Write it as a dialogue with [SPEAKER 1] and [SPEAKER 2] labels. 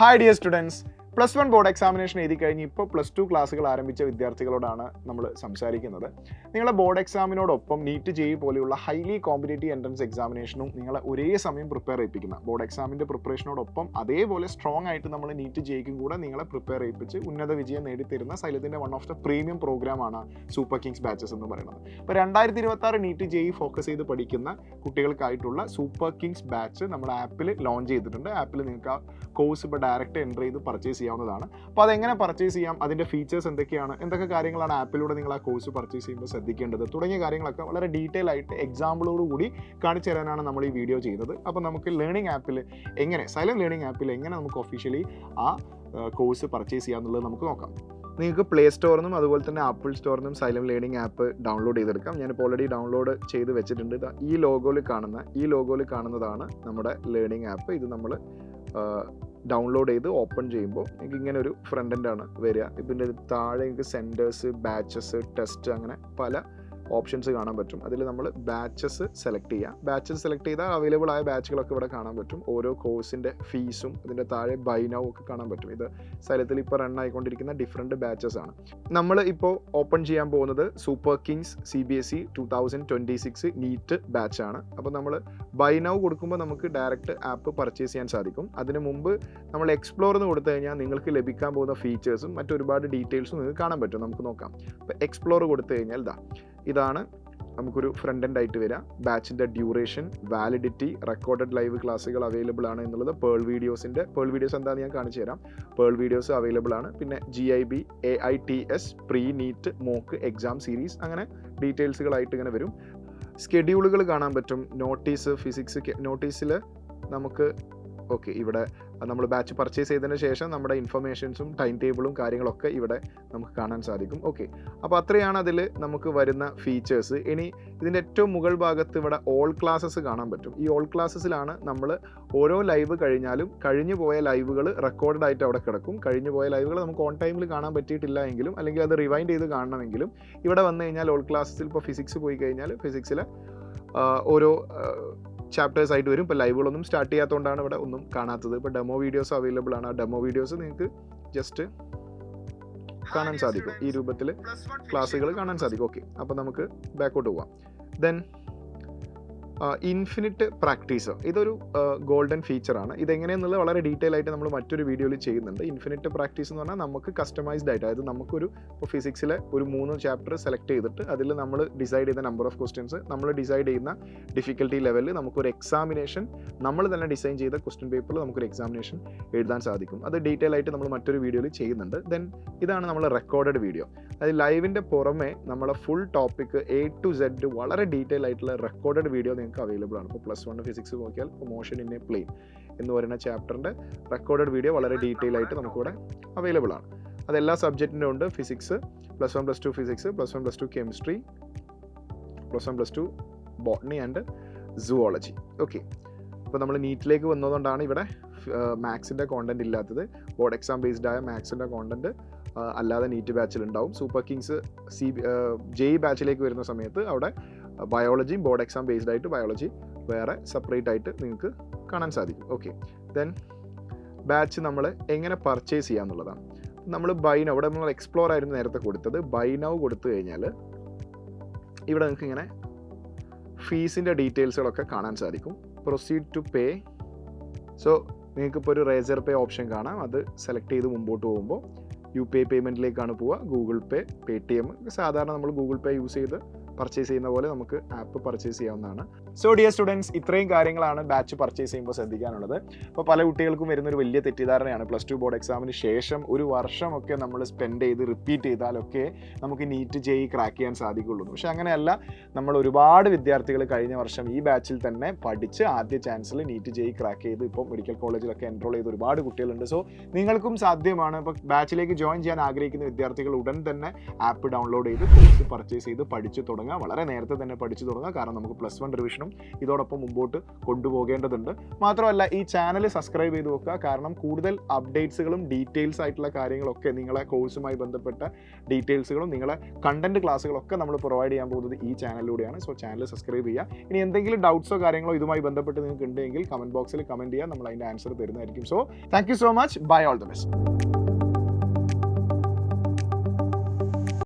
[SPEAKER 1] Hi dear students, +1 board examination എഴുതി കഴിഞ്ഞ് ഇപ്പോൾ +2 ക്ലാസ്സുകൾ ആരംഭിച്ച വിദ്യാർത്ഥികളോടാണ് നമ്മൾ സംസാരിക്കുന്നത്. നിങ്ങളെ ബോർഡ് എക്സാമിനോടൊപ്പം നീറ്റ് ജെഇ പോലെയുള്ള ഹൈലി കോമ്പറ്റേറ്റീവ് എൻട്രൻസ് എക്സാമിനേഷനും നിങ്ങളെ ഒരേ സമയം പ്രിപ്പയർ ചെയ്യിപ്പിക്കുന്ന ബോർഡ് എക്സാമിൻ്റെ പ്രിപ്പറേഷനോടൊപ്പം അതേപോലെ സ്ട്രോങ് ആയിട്ട് നമ്മൾ നീറ്റ് ജെഇക്കും കൂടെ നിങ്ങളെ പ്രിപ്പയർ ചെയ്യിപ്പിച്ച് ഉന്നത വിജയം നേടിത്തരുന്ന സൈലത്തിൻ്റെ വൺ ഓഫ് ദ പ്രീമിയം പ്രോഗ്രാമാണ് സൂപ്പർ കിങ്സ് ബാച്ചസ് എന്ന് പറയുന്നത്. അപ്പോൾ 2026 നീറ്റ് ജെഇ ഫോക്കസ് ചെയ്ത് പഠിക്കുന്ന കുട്ടികൾക്കായിട്ടുള്ള സൂപ്പർ കിങ്സ് ബാച്ച് നമ്മുടെ ആപ്പിൽ ലോഞ്ച് ചെയ്തിട്ടുണ്ട്. ആപ്പിൽ നിങ്ങൾക്ക് ആ കോഴ്സ് ഇപ്പോൾ ഡയറക്റ്റ് എൻ്റർ ചെയ്ത് പർച്ചേസ് ചെയ്യാവുന്നതാണ്. അപ്പോൾ അതെങ്ങനെ പർച്ചേസ് ചെയ്യാം, അതിൻ്റെ ഫീച്ചേഴ്സ് എന്തൊക്കെയാണ്, എന്തൊക്കെ കാര്യങ്ങളാണ് ആപ്പിലൂടെ നിങ്ങൾ ആ കോഴ്സ് പർച്ചേസ് ചെയ്യുമ്പോൾ ശ്രദ്ധിക്കേണ്ടത് തുടങ്ങിയ കാര്യങ്ങളൊക്കെ വളരെ ഡീറ്റെയിൽ ആയിട്ട് എക്സാമ്പിളോടുകൂടി കാണിച്ചു തരാനാണ് നമ്മൾ ഈ വീഡിയോ ചെയ്യുന്നത്. അപ്പോൾ നമുക്ക് ലേണിംഗ് ആപ്പിൽ എങ്ങനെ സൈലന്റ് ലേണിംഗ് ആപ്പിൽ എങ്ങനെ നമുക്ക് ഒഫീഷ്യലി ആ കോഴ്സ് പർച്ചേസ് ചെയ്യാമെന്നുള്ളത് നമുക്ക് നോക്കാം. നിങ്ങൾക്ക് പ്ലേ സ്റ്റോറിനും അതുപോലെ തന്നെ ആപ്പിൾ സ്റ്റോറിനും സൈലം ലേണിംഗ് ആപ്പ് ഡൗൺലോഡ് ചെയ്തെടുക്കാം. ഞാനിപ്പോൾ ഓൾറെഡി ഡൗൺലോഡ് ചെയ്ത് വെച്ചിട്ടുണ്ട്. ഈ ലോഗോയിൽ കാണുന്നതാണ് നമ്മുടെ ലേണിംഗ് ആപ്പ്. ഇത് നമ്മൾ ഡൗൺലോഡ് ചെയ്ത് ഓപ്പൺ ചെയ്യുമ്പോൾ നിങ്ങൾക്ക് ഇങ്ങനെ ഒരു ഫ്രണ്ട് എൻഡാണ് വരിക. ഇതിൻ്റെ താഴെ നിങ്ങൾക്ക് സെൻറ്റേഴ്സ്, ബാച്ചസ്, ടെസ്റ്റ് അങ്ങനെ പല ഓപ്ഷൻസ് കാണാൻ പറ്റും. അതിൽ നമ്മൾ ബാച്ചസ് സെലക്ട് ചെയ്യുക. ബാച്ചസ് സെലക്ട് ചെയ്താൽ അവൈലബിൾ ആയ ബാച്ചുകളൊക്കെ ഇവിടെ കാണാൻ പറ്റും. ഓരോ കോഴ്സിൻ്റെ ഫീസും ഇതിൻ്റെ താഴെ ബൈ നൗ ഒക്കെ കാണാൻ പറ്റും. ഇത് സൈലത്തിൽ ഇപ്പോൾ റൺ ആയിക്കൊണ്ടിരിക്കുന്ന ഡിഫറെൻറ്റ് ബാച്ചസ് ആണ്. നമ്മൾ ഇപ്പോൾ ഓപ്പൺ ചെയ്യാൻ പോകുന്നത് സൂപ്പർ കിങ്സ് CBSE 2026 നീറ്റ് ബാച്ചാണ്. അപ്പോൾ നമ്മൾ ബൈ നൗ കൊടുക്കുമ്പോൾ നമുക്ക് ഡയറക്റ്റ് ആപ്പ് പർച്ചേസ് ചെയ്യാൻ സാധിക്കും. അതിന് മുമ്പ് നമ്മൾ എക്സ്പ്ലോർ എന്ന് കൊടുത്തു കഴിഞ്ഞാൽ നിങ്ങൾക്ക് ലഭിക്കാൻ പോകുന്ന ഫീച്ചേഴ്സും മറ്റൊരുപാട് ഡീറ്റെയിൽസും നിങ്ങൾക്ക് കാണാൻ പറ്റും. നമുക്ക് നോക്കാം. അപ്പോൾ എക്സ്പ്ലോർ കൊടുത്തു കഴിഞ്ഞാൽ ഇതാണ് നമുക്കൊരു ഫ്രണ്ട് എൻഡ് ആയിട്ട് വരിക. ബാച്ചിൻ്റെ ഡ്യൂറേഷൻ, വാലിഡിറ്റി, റെക്കോർഡഡ് ലൈവ് ക്ലാസ്സുകൾ അവൈലബിൾ ആണ് എന്നുള്ളത്. പേൾ വീഡിയോസ് എന്താണെന്ന് ഞാൻ കാണിച്ചു തരാം. പേൾ വീഡിയോസ് അവൈലബിൾ ആണ്. പിന്നെ GIB, AITS, pre NEET, mock exam series അങ്ങനെ ഡീറ്റെയിൽസുകളായിട്ട് ഇങ്ങനെ വരും. സ്കെഡ്യൂളുകൾ കാണാൻ പറ്റും. നോട്ടീസ്, ഫിസിക്സ് നോട്ടീസിൽ നമുക്ക് ഇവിടെ നമ്മൾ ബാച്ച് പർച്ചേസ് ചെയ്തതിന് ശേഷം നമ്മുടെ ഇൻഫർമേഷൻസും ടൈം ടേബിളും കാര്യങ്ങളൊക്കെ ഇവിടെ നമുക്ക് കാണാൻ സാധിക്കും. അപ്പോൾ അത്രയാണ് അതിൽ നമുക്ക് വരുന്ന ഫീച്ചേഴ്സ്. ഇനി ഇതിൻ്റെ ഏറ്റവും മുകൾ ഭാഗത്ത് ഇവിടെ ഓൾ ക്ലാസ്സസ് കാണാൻ പറ്റും. ഈ ഓൾ ക്ലാസ്സസിലാണ് നമ്മൾ ഓരോ ലൈവ് കഴിഞ്ഞാലും കഴിഞ്ഞു പോയ ലൈവുകൾ റെക്കോർഡ് ആയിട്ട് അവിടെ കിടക്കും. കഴിഞ്ഞു പോയ ലൈവുകൾ നമുക്ക് ഓൺ ടൈമിൽ കാണാൻ പറ്റിയിട്ടില്ല എങ്കിലും അല്ലെങ്കിൽ അത് റിവൈൻഡ് ചെയ്ത് കാണണമെങ്കിലും ഇവിടെ വന്നു കഴിഞ്ഞാൽ ഓൾ ക്ലാസ്സസിൽ ഇപ്പോൾ ഫിസിക്സ് പോയി കഴിഞ്ഞാൽ ഫിസിക്സിലെ ഓരോ ചാപ്റ്റേഴ്സ് ആയിട്ട് വരും. ഇപ്പോൾ ലൈവുകളൊന്നും സ്റ്റാർട്ട് ചെയ്യാത്തതുകൊണ്ടാണ് ഇവിടെ ഒന്നും കാണാത്തത്. ഇപ്പോൾ ഡെമോ വീഡിയോസ് അവൈലബിൾ ആണ്. ആ ഡെമോ വീഡിയോസ് നിങ്ങൾക്ക് ജസ്റ്റ് കാണാൻ സാധിക്കും. ഈ രൂപത്തിൽ ക്ലാസ്സുകൾ കാണാൻ സാധിക്കും. അപ്പോൾ നമുക്ക് ബാക്കോട്ട് പോവാം. ദെൻ ഇൻഫിനിറ്റ് പ്രാക്ടീസ്, ഇതൊരു ഗോൾഡൻ ഫീച്ചറാണ്. ഇതെങ്ങനെയെന്നുള്ളത് വളരെ ഡീറ്റെയിൽ ആയിട്ട് നമ്മൾ മറ്റൊരു വീഡിയോയിൽ ചെയ്യുന്നുണ്ട്. ഇൻഫിനിറ്റ് പ്രാക്ടീസ് എന്ന് പറഞ്ഞാൽ നമുക്ക് കസ്റ്റമൈസ്ഡ് ആയിട്ട്, അതായത് നമുക്കൊരു ഇപ്പോൾ ഫിസിക്സിലെ ഒരു 3 ചാപ്റ്റർ സെലക്ട് ചെയ്തിട്ട് അതിൽ നമ്മൾ ഡിസൈഡ് ചെയ്ത നമ്പർ ഓഫ് ക്വസ്റ്റ്യൻസ്, നമ്മൾ ഡിസൈഡ് ചെയ്യുന്ന ഡിഫിക്കൽട്ടി ലെവലിൽ നമുക്കൊരു എക്സാമിനേഷൻ, നമ്മൾ തന്നെ ഡിസൈൻ ചെയ്ത ക്വസ്റ്റ്യൻ പേപ്പറിൽ നമുക്കൊരു എക്സാമിനേഷൻ എഴുതാൻ സാധിക്കും. അത് ഡീറ്റെയിൽ ആയിട്ട് നമ്മൾ മറ്റൊരു വീഡിയോയിൽ ചെയ്യുന്നുണ്ട്. ദെൻ ഇതാണ് നമ്മൾ റെക്കോർഡഡ് വീഡിയോ. അതായത് ലൈവിൻ്റെ പുറമെ നമ്മളെ full topic A to Z വളരെ ഡീറ്റെയിൽ ആയിട്ടുള്ള റെക്കോർഡഡ് വീഡിയോ നിങ്ങൾക്ക് അവൈലബിൾ ആണ്. ഇപ്പോൾ +1 ഫിസിക്സ് നോക്കിയാൽ മോഷൻ ഇൻ എ പ്ലെയിൻ എന്ന് പറയുന്ന ചാപ്റ്ററിൻ്റെ റെക്കോർഡഡ് വീഡിയോ വളരെ ഡീറ്റെയിൽ ആയിട്ട് നമുക്കിവിടെ അവൈലബിൾ ആണ്. അതെല്ലാ സബ്ജക്റ്റിൻ്റെ ഉണ്ട്. Physics, +1 +2 physics, +1 +2 chemistry, +1 +2 botany and zoology. ഇപ്പോൾ നമ്മൾ നീറ്റിലേക്ക് വന്നതുകൊണ്ടാണ് ഇവിടെ മാത്സിൻ്റെ കോണ്ടന്റ് ഇല്ലാത്തത്. ബോർഡ് എക്സാം ബേസ്ഡ് ആയ മാത്സിൻ്റെ കോണ്ടന്റ് അല്ലാതെ നീറ്റ് ബാച്ചിലുണ്ടാവും. സൂപ്പർ കിങ്സ് ജെഇ ബാച്ചിലേക്ക് വരുന്ന സമയത്ത് അവിടെ ബയോളജിയും ബോർഡ് എക്സാം ബേസ്ഡ് ആയിട്ട് ബയോളജി വേറെ സെപ്പറേറ്റ് ആയിട്ട് നിങ്ങൾക്ക് കാണാൻ സാധിക്കും. ദെൻ ബാച്ച് നമ്മൾ എങ്ങനെ പർച്ചേസ് ചെയ്യുക എന്നുള്ളതാണ്. നമ്മൾ ബൈ നൗ, ഇവിടെ നമ്മൾ എക്സ്പ്ലോർ ആയിരുന്നു നേരത്തെ കൊടുത്തത്. ബൈ നൗ കൊടുത്തു കഴിഞ്ഞാൽ ഇവിടെ നിങ്ങൾക്ക് ഇങ്ങനെ ഫീസിൻ്റെ ഡീറ്റെയിൽസുകളൊക്കെ കാണാൻ സാധിക്കും. Proceed to pay. സോ നിങ്ങൾക്കിപ്പോൾ ഒരു റേസർ പേ ഓപ്ഷൻ കാണാം. അത് സെലക്ട് ചെയ്ത് മുമ്പോട്ട് പോകുമ്പോൾ UPI പേയ്മെൻറ്റിലേക്കാണ് പോവുക. ഗൂഗിൾ പേ, Paytm, സാധാരണ നമ്മൾ ഗൂഗിൾ പേ യൂസ് ചെയ്ത് പർച്ചേസ് ചെയ്യുന്ന പോലെ നമുക്ക് ആപ്പ് പർച്ചേസ് ചെയ്യാവുന്നതാണ്. സോ ഡിയർ സ്റ്റുഡൻസ്, ഇത്രയും കാര്യങ്ങളാണ് ബാച്ച് പർച്ചേസ് ചെയ്യുമ്പോൾ ശ്രദ്ധിക്കാനുള്ളത്. അപ്പോൾ പല കുട്ടികൾക്കും വരുന്നൊരു വലിയ തെറ്റിദ്ധാരണയാണ് +2 ബോർഡ് എക്സാമിന് ശേഷം ഒരു വർഷമൊക്കെ നമ്മൾ സ്പെൻഡ് ചെയ്ത് റിപ്പീറ്റ് ചെയ്താലൊക്കെ നമുക്ക് നീറ്റ് ജെഇ ക്രാക്ക് ചെയ്യാൻ സാധിക്കുള്ളൂ. പക്ഷേ അങ്ങനെയല്ല. നമ്മൾ ഒരുപാട് വിദ്യാർത്ഥികൾ കഴിഞ്ഞ വർഷം ഈ ബാച്ചിൽ തന്നെ പഠിച്ച് ആദ്യ ചാൻസിൽ നീറ്റ് ജെഇ ക്രാക്ക് ചെയ്ത് ഇപ്പോൾ മെഡിക്കൽ കോളേജിലൊക്കെ എൻറോൾ ചെയ്ത് ഒരുപാട് കുട്ടികളുണ്ട്. സോ നിങ്ങൾക്കും സാധ്യമാണ്. ഇപ്പോൾ ബാച്ചിലേക്ക് ജോയിൻ ചെയ്യാൻ ആഗ്രഹിക്കുന്ന വിദ്യാർത്ഥികൾ ഉടൻ തന്നെ ആപ്പ് ഡൗൺലോഡ് ചെയ്ത് കോഴ്സ് പർച്ചേസ് ചെയ്ത് പഠിച്ച് തുടങ്ങുക തുടങ്ങുക, വളരെ നേരത്തെ തന്നെ പഠിച്ചു തുടങ്ങുക. കാരണം നമുക്ക് +1 റിവിഷനും ഇതോടൊപ്പം മുമ്പോട്ട് കൊണ്ടുപോകേണ്ടതുണ്ട്. മാത്രമല്ല ഈ ചാനൽ സബ്സ്ക്രൈബ് ചെയ്ത് വെക്കുക. കാരണം കൂടുതൽ അപ്ഡേറ്റ്സുകളും ഡീറ്റെയിൽസ് ആയിട്ടുള്ള കാര്യങ്ങളൊക്കെ, നിങ്ങളെ കോഴ്സുമായി ബന്ധപ്പെട്ട ഡീറ്റെയിൽസുകളും നിങ്ങളെ കണ്ടന്റ് ക്ലാസ്സുകളൊക്കെ നമ്മൾ പ്രൊവൈഡ് ചെയ്യാൻ പോകുന്നത് ഈ ചാനലിലൂടെയാണ്. സോ ചാനൽ സബ്സ്ക്രൈബ് ചെയ്യുക. ഇനി എന്തെങ്കിലും ഡൗട്ട്സോ കാര്യങ്ങളോ ഇതുമായി ബന്ധപ്പെട്ട് നിങ്ങൾക്ക് ഉണ്ടെങ്കിൽ കമൻറ്റ് ബോക്സിൽ കമൻറ്റ് ചെയ്യുക. നമ്മൾ അതിൻ്റെ ആൻസർ തരുന്നതായിരിക്കും. So thank you so much. Bye, all the best.